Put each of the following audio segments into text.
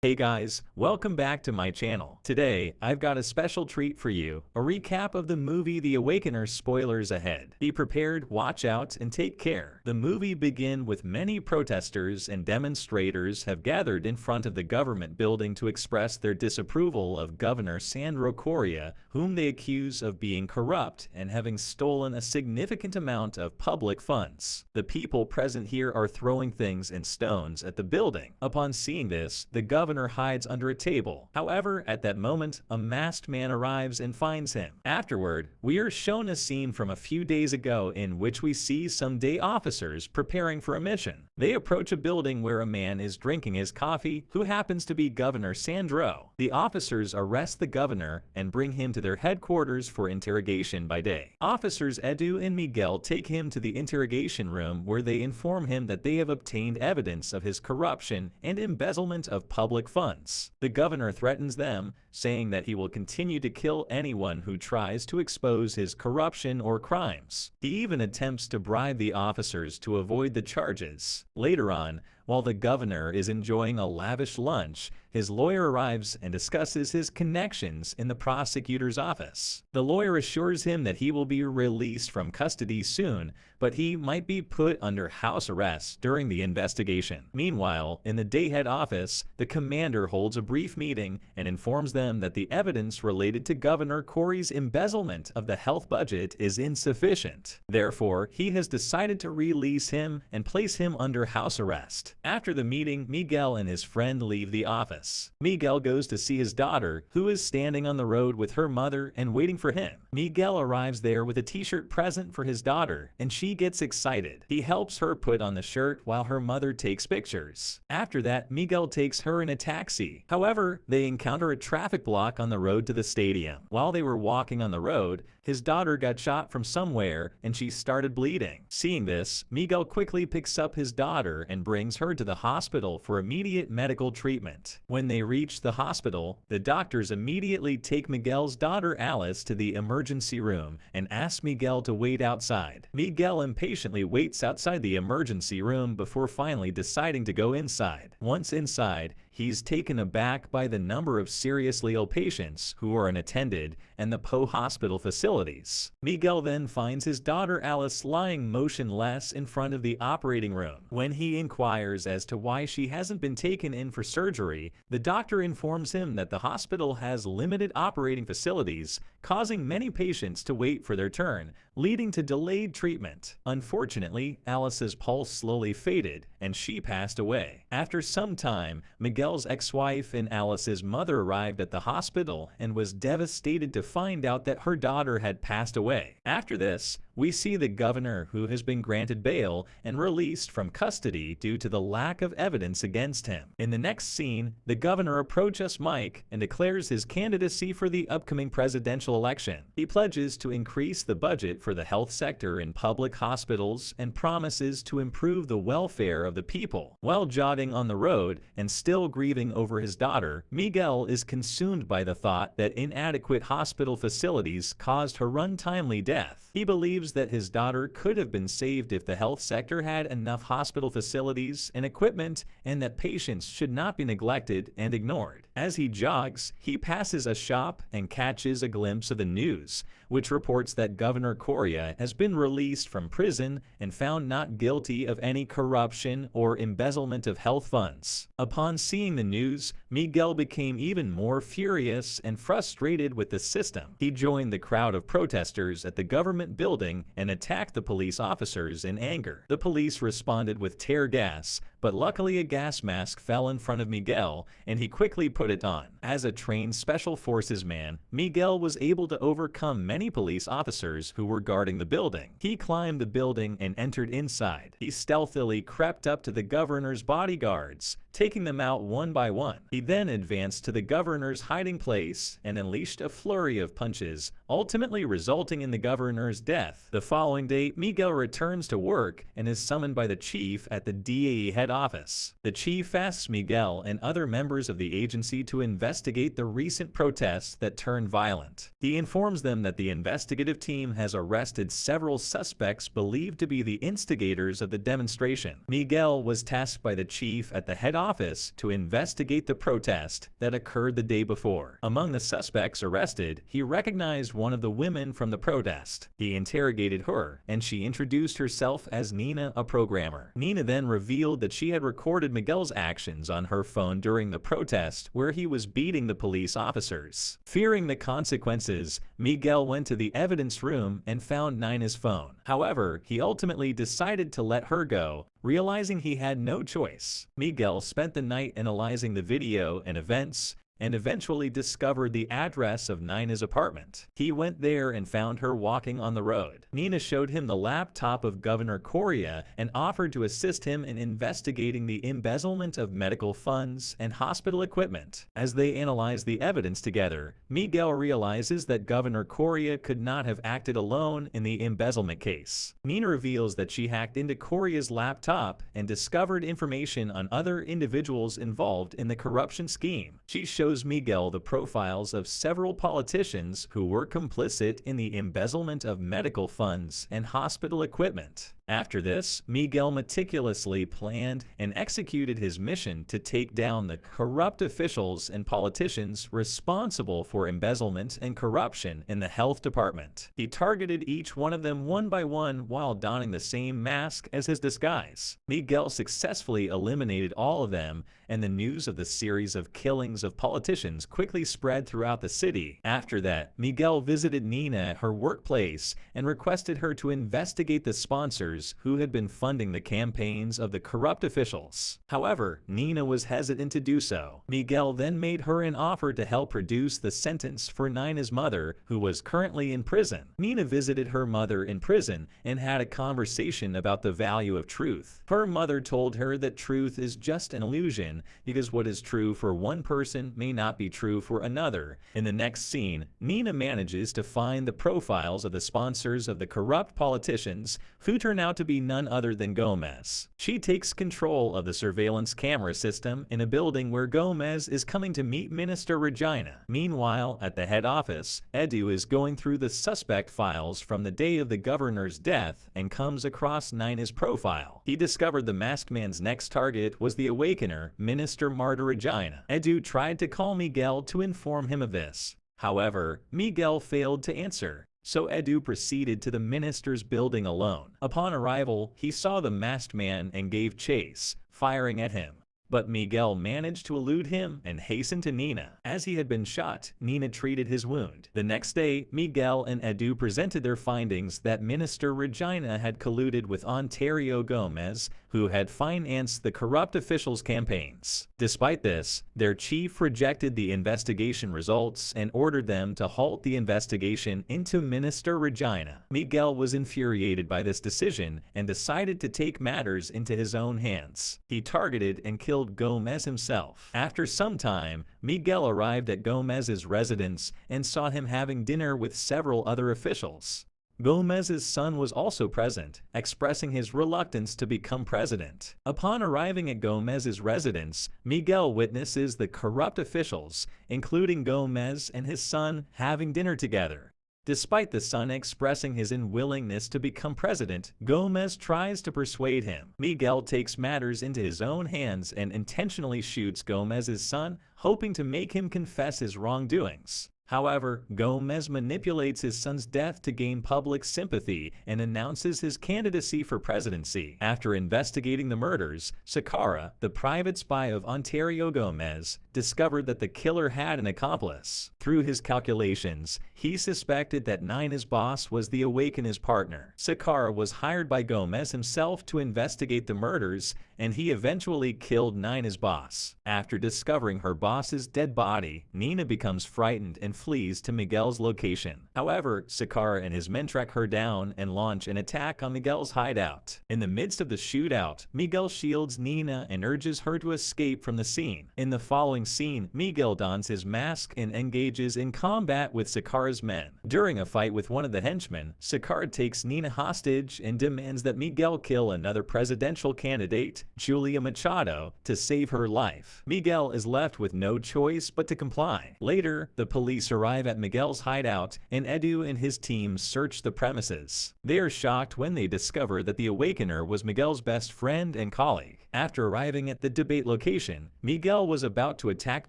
Hey guys, welcome back to my channel. Today, I've got a special treat for you, a recap of the movie The Awakener. Spoilers ahead. Be prepared, watch out, and take care. The movie begins with many protesters and demonstrators have gathered in front of the government building to express their disapproval of Governor Sandro Coria, whom they accuse of being corrupt and having stolen a significant amount of public funds. The people present here are throwing things and stones at the building. Upon seeing this, the governor hides under a table. However, at that moment, a masked man arrives and finds him. Afterward, we are shown a scene from a few days ago in which we see some day officers preparing for a mission. They approach a building where a man is drinking his coffee, who happens to be Governor Sandro. The officers arrest the governor and bring him to their headquarters for interrogation by day. Officers Edu and Miguel take him to the interrogation room where they inform him that they have obtained evidence of his corruption and embezzlement of public funds. The governor threatens them, saying that he will continue to kill anyone who tries to expose his corruption or crimes. He even attempts to bribe the officers to avoid the charges. Later on, while the governor is enjoying a lavish lunch, his lawyer arrives and discusses his connections in the prosecutor's office. The lawyer assures him that he will be released from custody soon, but he might be put under house arrest during the investigation. Meanwhile, in the day head office, the commander holds a brief meeting and informs them that the evidence related to Governor Corey's embezzlement of the health budget is insufficient. Therefore, he has decided to release him and place him under house arrest. After the meeting, Miguel and his friend leave the office. Miguel goes to see his daughter, who is standing on the road with her mother and waiting for him. Miguel arrives there with a t-shirt present for his daughter, and she gets excited. He helps her put on the shirt while her mother takes pictures. After that, Miguel takes her in a taxi. However, they encounter a traffic block on the road to the stadium. While they were walking on the road, his daughter got shot from somewhere and she started bleeding. Seeing this, Miguel quickly picks up his daughter and brings her to the hospital for immediate medical treatment. When they reach the hospital, the doctors immediately take Miguel's daughter Alice to the emergency room and ask Miguel to wait outside. Miguel impatiently waits outside the emergency room before finally deciding to go inside. Once inside, he's taken aback by the number of seriously ill patients who are unattended and the PO hospital facilities. Miguel then finds his daughter Alice lying motionless in front of the operating room. When he inquires as to why she hasn't been taken in for surgery, the doctor informs him that the hospital has limited operating facilities, causing many patients to wait for their turn, leading to delayed treatment. Unfortunately, Alice's pulse slowly faded and she passed away. After some time, Miguel's ex-wife and Alice's mother arrived at the hospital and was devastated to find out that her daughter had passed away. After this, we see the governor, who has been granted bail and released from custody due to the lack of evidence against him. In the next scene, the governor approaches Mike and declares his candidacy for the upcoming presidential election. He pledges to increase the budget for the health sector in public hospitals and promises to improve the welfare of the people. While jogging on the road and still grieving over his daughter, Miguel is consumed by the thought that inadequate hospital facilities caused her untimely death. He believes that his daughter could have been saved if the health sector had enough hospital facilities and equipment, and that patients should not be neglected and ignored. As he jogs, he passes a shop and catches a glimpse of the news, which reports that Governor Coria has been released from prison and found not guilty of any corruption or embezzlement of health funds. Upon seeing the news, Miguel became even more furious and frustrated with the system. He joined the crowd of protesters at the government building and attacked the police officers in anger. The police responded with tear gas, but luckily a gas mask fell in front of Miguel and he quickly put it on. As a trained special forces man, Miguel was able to overcome many police officers who were guarding the building. He climbed the building and entered inside. He stealthily crept up to the governor's bodyguards, taking them out one by one. He then advanced to the governor's hiding place and unleashed a flurry of punches, ultimately resulting in the governor's death. The following day, Miguel returns to work and is summoned by the chief at the DAE head office. The chief asks Miguel and other members of the agency to investigate the recent protests that turned violent. He informs them that the investigative team has arrested several suspects believed to be the instigators of the demonstration. Miguel was tasked by the chief at the head office to investigate the protest that occurred the day before. Among the suspects arrested, he recognized one of the women from the protest. He interrogated her, and she introduced herself as Nina, a programmer. Nina then revealed that she had recorded Miguel's actions on her phone during the protest where he was beating the police officers. Fearing the consequences, Miguel went to the evidence room and found Nina's phone. However, he ultimately decided to let her go, realizing he had no choice. Miguel spent the night analyzing the video and events, and eventually discovered the address of Nina's apartment. He went there and found her walking on the road. Nina showed him the laptop of Governor Correa and offered to assist him in investigating the embezzlement of medical funds and hospital equipment. As they analyze the evidence together, Miguel realizes that Governor Correa could not have acted alone in the embezzlement case. Nina reveals that she hacked into Correa's laptop and discovered information on other individuals involved in the corruption scheme. She shows Miguel the profiles of several politicians who were complicit in the embezzlement of medical funds and hospital equipment. After this, Miguel meticulously planned and executed his mission to take down the corrupt officials and politicians responsible for embezzlement and corruption in the health department. He targeted each one of them one by one while donning the same mask as his disguise. Miguel successfully eliminated all of them, and the news of the series of killings of politicians quickly spread throughout the city. After that, Miguel visited Nina at her workplace and requested her to investigate the sponsors who had been funding the campaigns of the corrupt officials. However, Nina was hesitant to do so. Miguel then made her an offer to help reduce the sentence for Nina's mother, who was currently in prison. Nina visited her mother in prison and had a conversation about the value of truth. Her mother told her that truth is just an illusion because what is true for one person may not be true for another. In the next scene, Nina manages to find the profiles of the sponsors of the corrupt politicians who turn out to be none other than Gomez. She takes control of the surveillance camera system in a building where Gomez is coming to meet Minister Regina. Meanwhile, at the head office, Edu is going through the suspect files from the day of the governor's death and comes across Nina's profile. He discovered the masked man's next target was the awakener, Minister Marta Regina. Edu tried to call Miguel to inform him of this. However, Miguel failed to answer, so Edu proceeded to the minister's building alone. Upon arrival, he saw the masked man and gave chase, firing at him. But Miguel managed to elude him and hasten to Nina. As he had been shot, Nina treated his wound. The next day, Miguel and Edu presented their findings that Minister Regina had colluded with Ontario Gomez, who had financed the corrupt officials' campaigns. Despite this, their chief rejected the investigation results and ordered them to halt the investigation into Minister Regina. Miguel was infuriated by this decision and decided to take matters into his own hands. He targeted and killed Gomez himself. After some time, Miguel arrived at Gomez's residence and saw him having dinner with several other officials. Gomez's son was also present, expressing his reluctance to become president. Upon arriving at Gomez's residence, Miguel witnesses the corrupt officials, including Gomez and his son, having dinner together. Despite the son expressing his unwillingness to become president, Gomez tries to persuade him. Miguel takes matters into his own hands and intentionally shoots Gomez's son, hoping to make him confess his wrongdoings. However, Gomez manipulates his son's death to gain public sympathy and announces his candidacy for presidency. After investigating the murders, Sakara, the private spy of Ontario Gomez, discovered that the killer had an accomplice. Through his calculations, he suspected that Nina's boss was the Awakener's partner. Sakara was hired by Gomez himself to investigate the murders, and he eventually killed Nina's boss. After discovering her boss's dead body, Nina becomes frightened and flees to Miguel's location. However, Sakara and his men track her down and launch an attack on Miguel's hideout. In the midst of the shootout, Miguel shields Nina and urges her to escape from the scene. In the following scene, Miguel dons his mask and engages in combat with Sakara's men. During a fight with one of the henchmen, Sakara takes Nina hostage and demands that Miguel kill another presidential candidate, Julia Machado, to save her life. Miguel is left with no choice but to comply. Later, the police arrive at Miguel's hideout, and Edu and his team search the premises. They are shocked when they discover that the Awakener was Miguel's best friend and colleague. After arriving at the debate location, Miguel was about to attack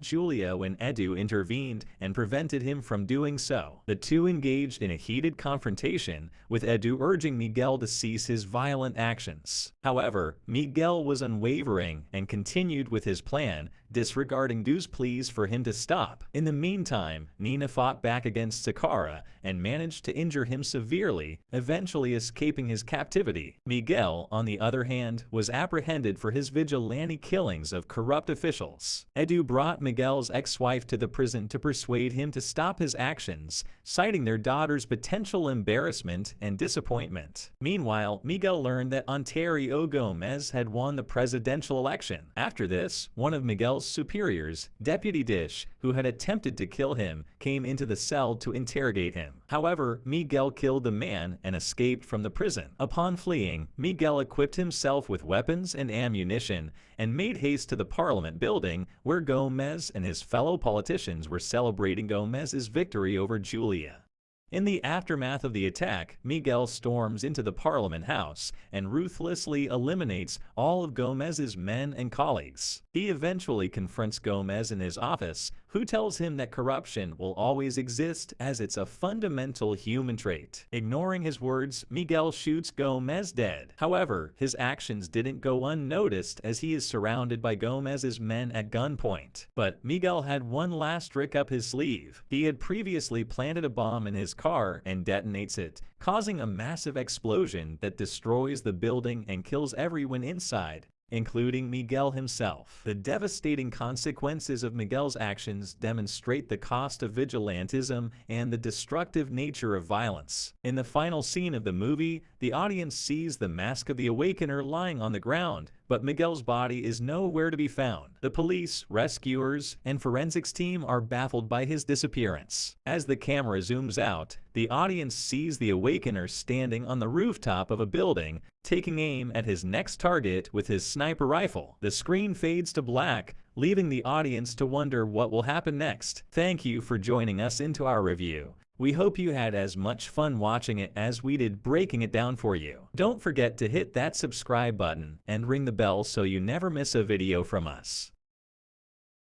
Julia when Edu intervened and prevented him from doing so. The two engaged in a heated confrontation, with Edu urging Miguel to cease his violent actions. However, Miguel was unwavering and continued with his plan, disregarding Edu's pleas for him to stop. In the meantime, Nina fought back against Sakara and managed to injure him severely, eventually escaping his captivity. Miguel, on the other hand, was apprehended for his vigilante killings of corrupt officials. Edu brought Miguel's ex-wife to the prison to persuade him to stop his actions, citing their daughter's potential embarrassment and disappointment. Meanwhile, Miguel learned that Ontario Gomez had won the presidential election. After this, one of Miguel's superiors, Deputy Dish, who had attempted to kill him, came into the cell to interrogate him. However, Miguel killed the man and escaped from the prison. Upon fleeing, Miguel equipped himself with weapons and ammunition and made haste to the Parliament building, where Gomez and his fellow politicians were celebrating Gomez's victory over Julia. In the aftermath of the attack, Miguel storms into the Parliament House and ruthlessly eliminates all of Gomez's men and colleagues. He eventually confronts Gomez in his office, who tells him that corruption will always exist as it's a fundamental human trait. Ignoring his words, Miguel shoots Gomez dead. However, his actions didn't go unnoticed as he is surrounded by Gomez's men at gunpoint. But Miguel had one last trick up his sleeve. He had previously planted a bomb in his car and detonates it, causing a massive explosion that destroys the building and kills everyone inside, including Miguel himself. The devastating consequences of Miguel's actions demonstrate the cost of vigilantism and the destructive nature of violence. In the final scene of the movie, the audience sees the mask of the Awakener lying on the ground, but Miguel's body is nowhere to be found. The police, rescuers, and forensics team are baffled by his disappearance. As the camera zooms out, the audience sees the Awakener standing on the rooftop of a building, taking aim at his next target with his sniper rifle. The screen fades to black, leaving the audience to wonder what will happen next. Thank you for joining us into our review. We hope you had as much fun watching it as we did breaking it down for you. Don't forget to hit that subscribe button and ring the bell so you never miss a video from us.